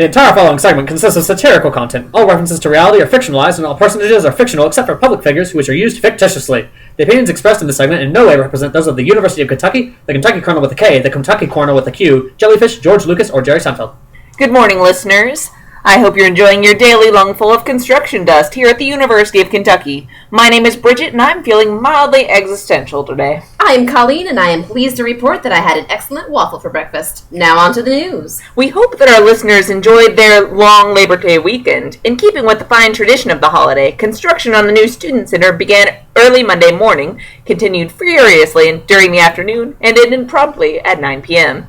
The entire following segment consists of satirical content. All references to reality are fictionalized, and all personages are fictional except for public figures, which are used fictitiously. The opinions expressed in this segment in no way represent those of the University of Kentucky, the Kentucky Colonel with a K, the Kentucky Corner with a Q, Jellyfish, George Lucas, or Jerry Seinfeld. Good morning, listeners. I hope you're enjoying your daily lungful of construction dust here at the University of Kentucky. My name is Bridget, and I'm feeling mildly existential today. I am Colleen, and I am pleased to report that I had an excellent waffle for breakfast. Now on to the news. We hope that our listeners enjoyed their long Labor Day weekend. In keeping with the fine tradition of the holiday, construction on the new Student Center began early Monday morning, continued furiously during the afternoon, and ended promptly at 9 p.m.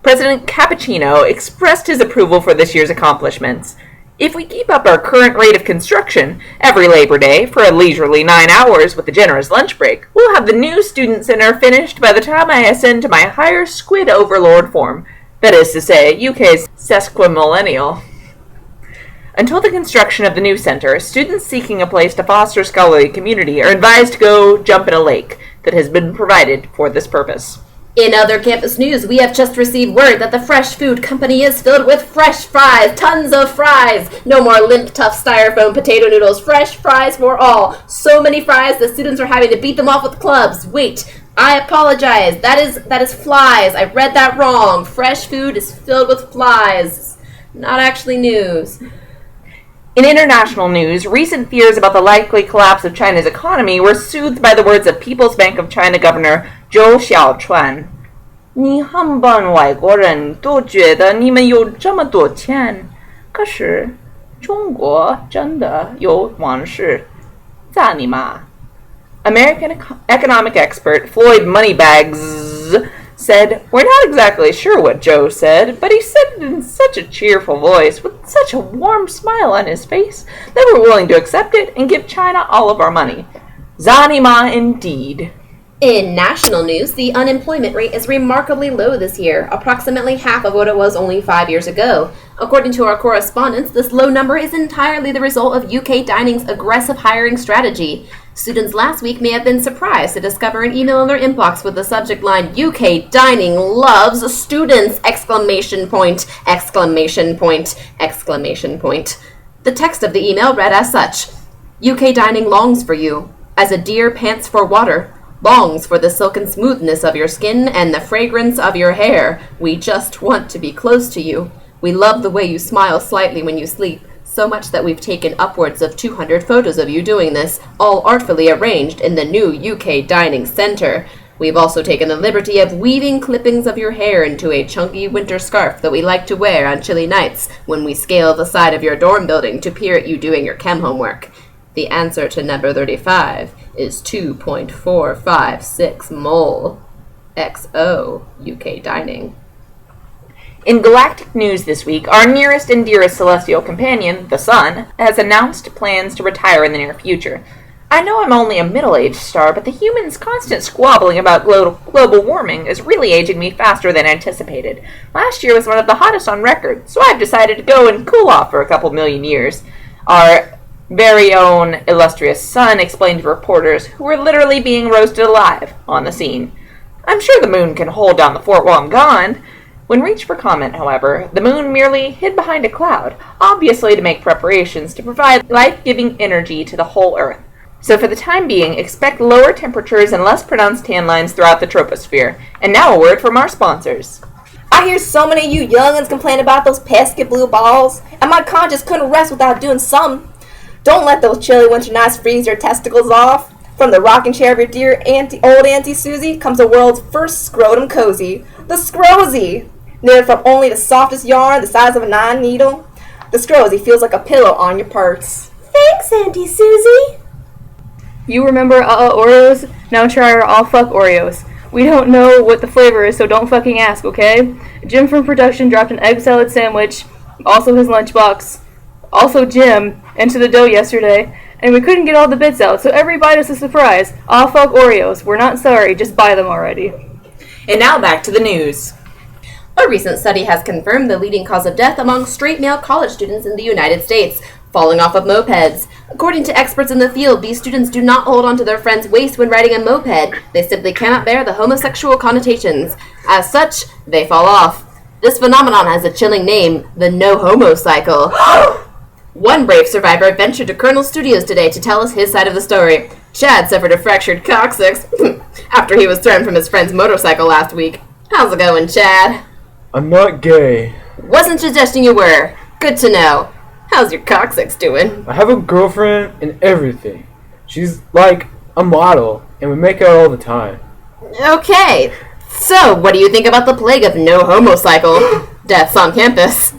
President Cappuccino expressed his approval for this year's accomplishments. If we keep up our current rate of construction every Labor Day for a leisurely 9 hours with a generous lunch break, we'll have the new Student Center finished by the time I ascend to my higher squid overlord form, that is to say, UK's sesquimillennial. Until the construction of the new center, students seeking a place to foster scholarly community are advised to go jump in a lake that has been provided for this purpose. In other campus news, we have just received word that the Fresh Food Company is filled with fresh fries, tons of fries. No more limp, tough styrofoam potato noodles, fresh fries for all. So many fries that students are having to beat them off with clubs. Wait, I apologize. That is flies. I read that wrong. Fresh food is filled with flies. Not actually news. In international news, recent fears about the likely collapse of China's economy were soothed by the words of People's Bank of China Governor Zhou Xiaochuan. 你很笨外国人都觉得你们有这么多钱，可是中国真的有王室，咋你妈? American economic expert Floyd Moneybags said, "We're not exactly sure what Joe said, but he said it in such a cheerful voice, with such a warm smile on his face, that we're willing to accept it and give China all of our money. Zanima indeed." In national news, the unemployment rate is remarkably low this year, approximately half of what it was only 5 years ago. According to our correspondents, this low number is entirely the result of UK Dining's aggressive hiring strategy. Students last week may have been surprised to discover an email in their inbox with the subject line, UK Dining loves students! Exclamation point, exclamation point, exclamation point. The text of the email read as such: UK Dining longs for you, as a deer pants for water, longs for the silken smoothness of your skin and the fragrance of your hair. We just want to be close to you. We love the way you smile slightly when you sleep, so much that we've taken upwards of 200 photos of you doing this, all artfully arranged in the new UK Dining Center. We've also taken the liberty of weaving clippings of your hair into a chunky winter scarf that we like to wear on chilly nights when we scale the side of your dorm building to peer at you doing your chem homework. The answer to number 35 is 2.456 mole. XO, UK Dining. In galactic news this week, our nearest and dearest celestial companion, the Sun, has announced plans to retire in the near future. I know I'm only a middle-aged star, but the humans' constant squabbling about global warming is really aging me faster than anticipated. Last year was one of the hottest on record, so I've decided to go and cool off for a couple million years. Our very own illustrious Sun explained to reporters who were literally being roasted alive on the scene. I'm sure the moon can hold down the fort while I'm gone. When reached for comment, however, the moon merely hid behind a cloud, obviously to make preparations to provide life-giving energy to the whole Earth. So for the time being, expect lower temperatures and less pronounced tan lines throughout the troposphere. And now a word from our sponsors. I hear so many of you youngins complain about those pesky blue balls, and my conscience couldn't rest without doing something. Don't let those chilly winter nights freeze your testicles off. From the rocking chair of your dear old Auntie Susie comes the world's first scrotum cozy, the Scrozy. Knitted from only the softest yarn the size of a 9 needle, the Scrozy feels like a pillow on your parts. Thanks, Auntie Susie. You remember Oreos? Now try our All Fuck Oreos. We don't know what the flavor is, so don't fucking ask, okay? Jim from production dropped an egg salad sandwich, also his lunchbox, also Jim, into the dough yesterday, and we couldn't get all the bits out, so every bite is a surprise. All Fuck Oreos. We're not sorry, just buy them already. And now back to the news. A recent study has confirmed the leading cause of death among straight male college students in the United States, falling off of mopeds. According to experts in the field, these students do not hold onto their friend's waist when riding a moped. They simply cannot bear the homosexual connotations. As such, they fall off. This phenomenon has a chilling name, the no-homo cycle. One brave survivor ventured to Colonel Studios today to tell us his side of the story. Chad suffered a fractured coccyx after he was thrown from his friend's motorcycle last week. How's it going, Chad? I'm not gay. Wasn't suggesting you were. Good to know. How's your coccyx doing? I have a girlfriend and everything. She's like a model, and we make out all the time. Okay. So, what do you think about the plague of no-homo cycle deaths on campus?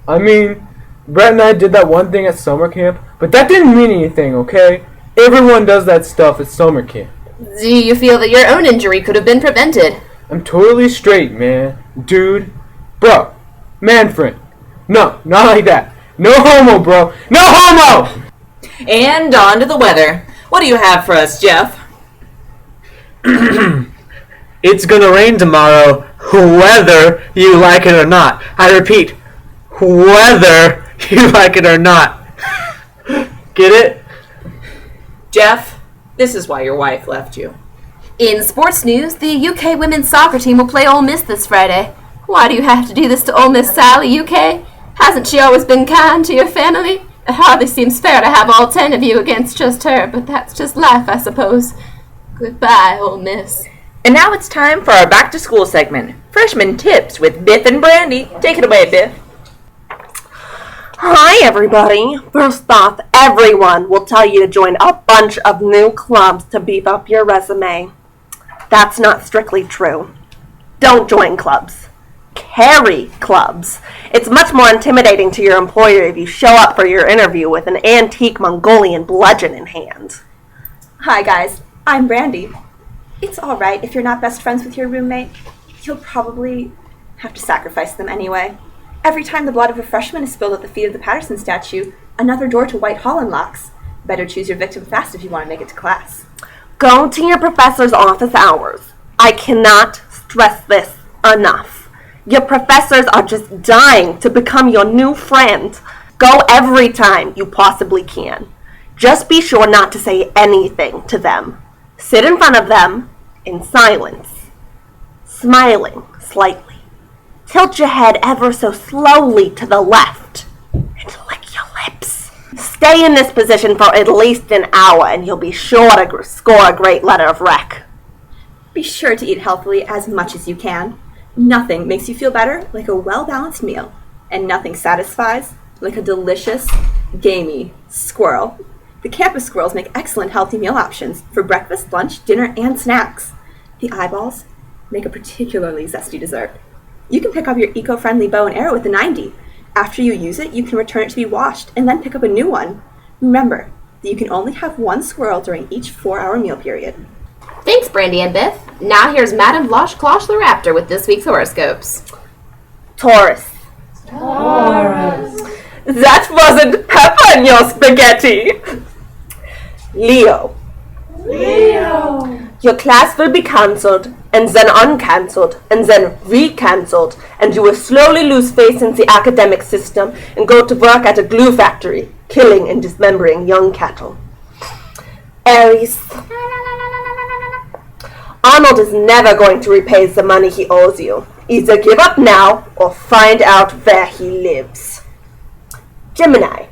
I mean, Brett and I did that one thing at summer camp, but that didn't mean anything, okay? Everyone does that stuff at summer camp. Do you feel that your own injury could have been prevented? I'm totally straight, man. Dude. Bro. Man friend. No, not like that. No homo, bro. No homo! And on to the weather. What do you have for us, Jeff? It's gonna rain tomorrow, whether you like it or not. I repeat, whether you like it or not. Get it? Jeff, this is why your wife left you. In sports news, the UK women's soccer team will play Ole Miss this Friday. Why do you have to do this to Ole Miss Sally, UK? Hasn't she always been kind to your family? It hardly seems fair to have all 10 of you against just her, but that's just life, I suppose. Goodbye, Ole Miss. And now it's time for our back to school segment. Freshman Tips with Biff and Brandy. Take it away, Biff. Hi, everybody. First off, everyone will tell you to join a bunch of new clubs to beef up your resume. That's not strictly true. Don't join clubs. Carry clubs. It's much more intimidating to your employer if you show up for your interview with an antique Mongolian bludgeon in hand. Hi guys, I'm Brandy. It's alright if you're not best friends with your roommate. You'll probably have to sacrifice them anyway. Every time the blood of a freshman is spilled at the feet of the Patterson statue, another door to Whitehall unlocks. Better choose your victim fast if you want to make it to class. Go to your professor's office hours. I cannot stress this enough. Your professors are just dying to become your new friend. Go every time you possibly can. Just be sure not to say anything to them. Sit in front of them in silence, smiling slightly. Tilt your head ever so slowly to the left and lick your lips. Stay in this position for at least an hour and you'll be sure to score a great letter of rec. Be sure to eat healthily as much as you can. Nothing makes you feel better like a well-balanced meal, and nothing satisfies like a delicious, gamey squirrel. The campus squirrels make excellent healthy meal options for breakfast, lunch, dinner, and snacks. The eyeballs make a particularly zesty dessert. You can pick up your eco-friendly bow and arrow with the 90. After you use it, you can return it to be washed and then pick up a new one. Remember that you can only have one squirrel during each 4-hour meal period. Thanks, Brandy and Biff. Now here's Madame Blosh Closh the Raptor with this week's horoscopes. Taurus. That wasn't pepper in your spaghetti. Leo. Your class will be cancelled, and then uncancelled, and then re-cancelled, and you will slowly lose faith in the academic system and go to work at a glue factory, killing and dismembering young cattle. Aries. Arnold is never going to repay the money he owes you. Either give up now or find out where he lives. Gemini.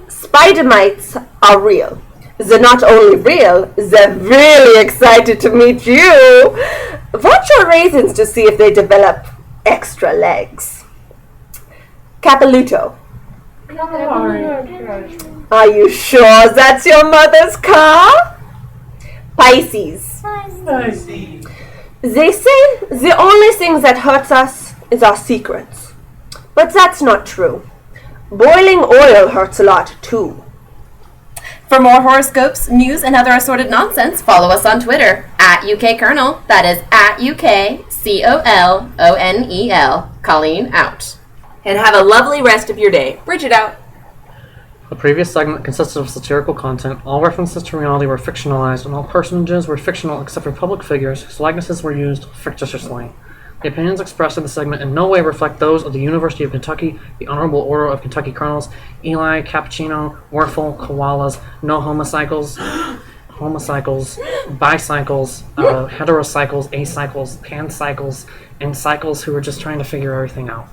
Spider mites are real. They're not only real, they're really excited to meet you. Watch your raisins to see if they develop extra legs. Capiluto. Are you sure that's your mother's car? Pisces. They say the only thing that hurts us is our secrets. But that's not true. Boiling oil hurts a lot too. For more horoscopes, news, and other assorted nonsense, follow us on Twitter at UKColonel. That is at UKCOLONEL. Colleen out. And have a lovely rest of your day. Bridget out. The previous segment consisted of satirical content. All references to reality were fictionalized, and all personages were fictional except for public figures whose likenesses were used fictitiously. The opinions expressed in the segment in no way reflect those of the University of Kentucky, the Honorable Order of Kentucky Colonels, Eli, Cappuccino, Werfel, Koalas, No Homocycles, homocycles, bicycles, heterocycles, acycles, pancycles, and cycles who are just trying to figure everything out.